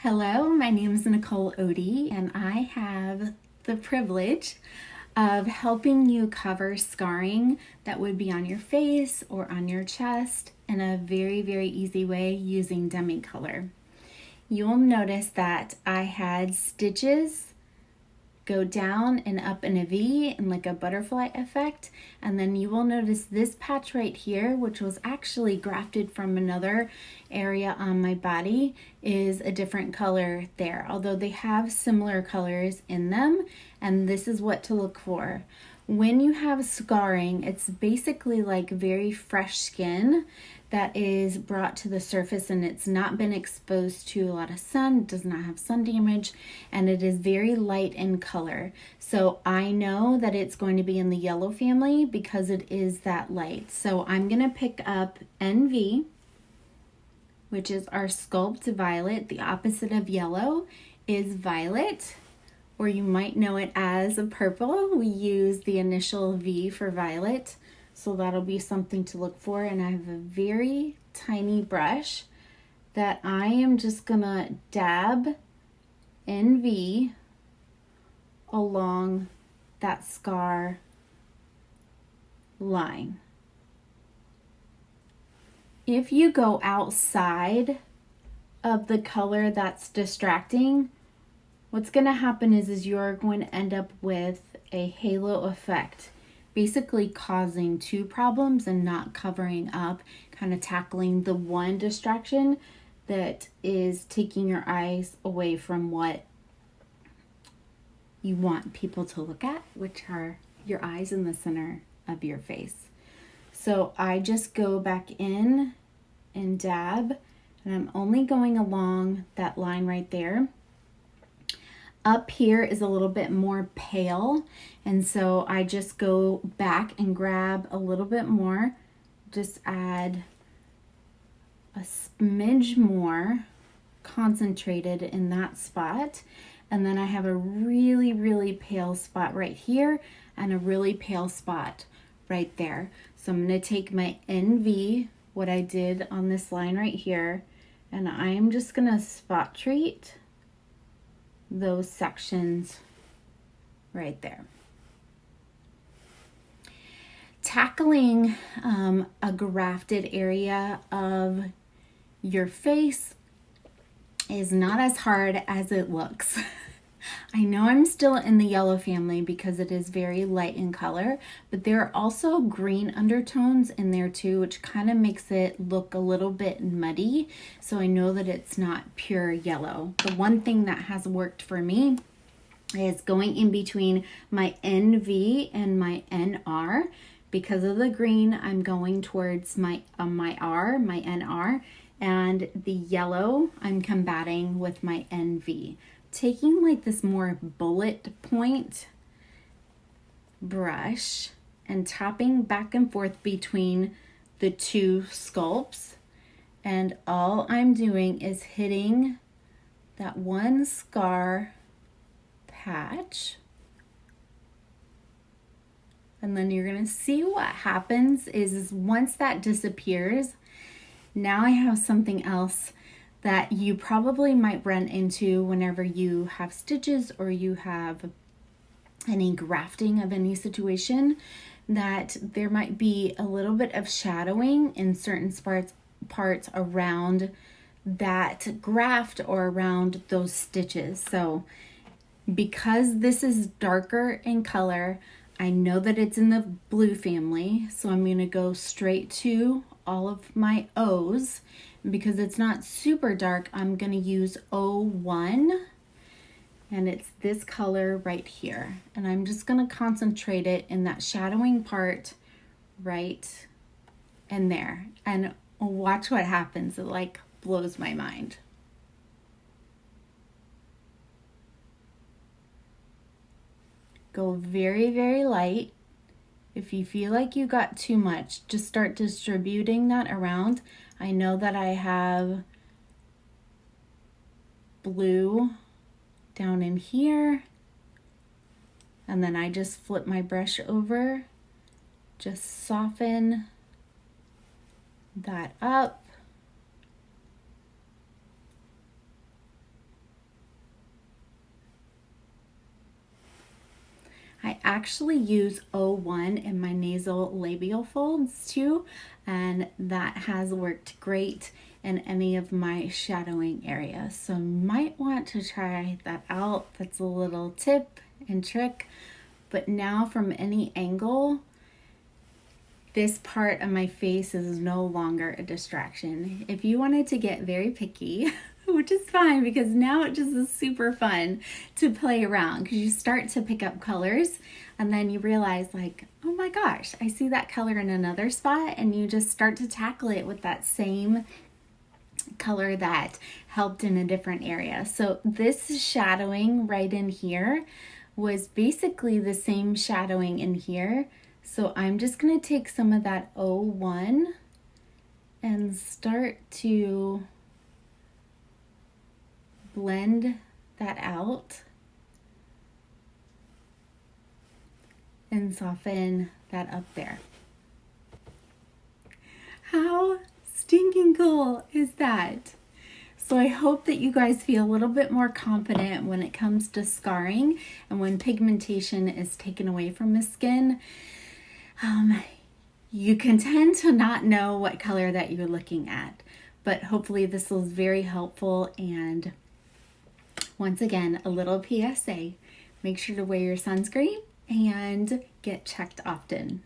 Hello, my name is Nichole Oedy, and I have the privilege of helping you cover scarring that would be on your face or on your chest in a very easy way using Demi color. You'll notice that I had stitches go down and up in a V in like a butterfly effect, and then you will notice this patch right here, which was actually grafted from another area on my body, is a different color there, although they have similar colors in them. And this is what to look for. When you have scarring, it's basically like very fresh skin that is brought to the surface and it's not been exposed to a lot of sun, it does not have sun damage, and it is very light in color. So I know that it's going to be in the yellow family because it is that light. So I'm going to pick up NV, which is our Sculpt Violet. The opposite of yellow is violet, or you might know it as a purple. We use the initial V for violet. So that'll be something to look for. And I have a very tiny brush that I am just gonna dab NV along that scar line. If you go outside of the color that's distracting, what's gonna happen is you're going to end up with a halo effect, basically causing two problems and not covering up, kind of tackling the one distraction that is taking your eyes away from what you want people to look at, which are your eyes in the center of your face. So I just go back in and dab, and I'm only going along that line right there. Up here is a little bit more pale, and so I just go back and grab a little bit more, just add a smidge more concentrated in that spot, and then I have a really pale spot right here and a really pale spot right there. So I'm going to take my NV, what I did on this line right here, and I am just going to spot treat those sections right there. Tackling a grafted area of your face is not as hard as it looks. I know I'm still in the yellow family because it is very light in color, but there are also green undertones in there too, which kind of makes it look a little bit muddy. So I know that it's not pure yellow. The one thing that has worked for me is going in between my NV and my NR. Because of the green, I'm going towards my NR, and the yellow I'm combating with my NV. Taking like this more bullet point brush and tapping back and forth between the two sculpts, and all I'm doing is hitting that one scar patch, and then you're gonna see what happens is once that disappears, now I have something else that you probably might run into whenever you have stitches or you have any grafting of any situation, that there might be a little bit of shadowing in certain parts around that graft or around those stitches. So because this is darker in color, I know that it's in the blue family, so I'm going to go straight to all of my O's. Because it's not super dark, I'm going to use O1, and it's this color right here. And I'm just going to concentrate it in that shadowing part right in there. And watch what happens. It like blows my mind. Go very light. If you feel like you got too much, just start distributing that around. I know that I have blue down in here, and then I just flip my brush over, just soften that up, actually use 01 in my nasal labial folds too, and that has worked great in any of my shadowing areas. So you might want to try that out. That's a little tip and trick. But now from any angle, this part of my face is no longer a distraction. If you wanted to get very picky, which is fine because now it just is super fun to play around because you start to pick up colors and then you realize like, oh my gosh, I see that color in another spot, and you just start to tackle it with that same color that helped in a different area. So this shadowing right in here was basically the same shadowing in here. So I'm just going to take some of that 01 and start to blend that out and soften that up there. How stinking cool is that? So I hope that you guys feel a little bit more confident when it comes to scarring and when pigmentation is taken away from the skin. You can tend to not know what color that you're looking at, but hopefully this was very helpful. And once again, a little PSA, make sure to wear your sunscreen and get checked often.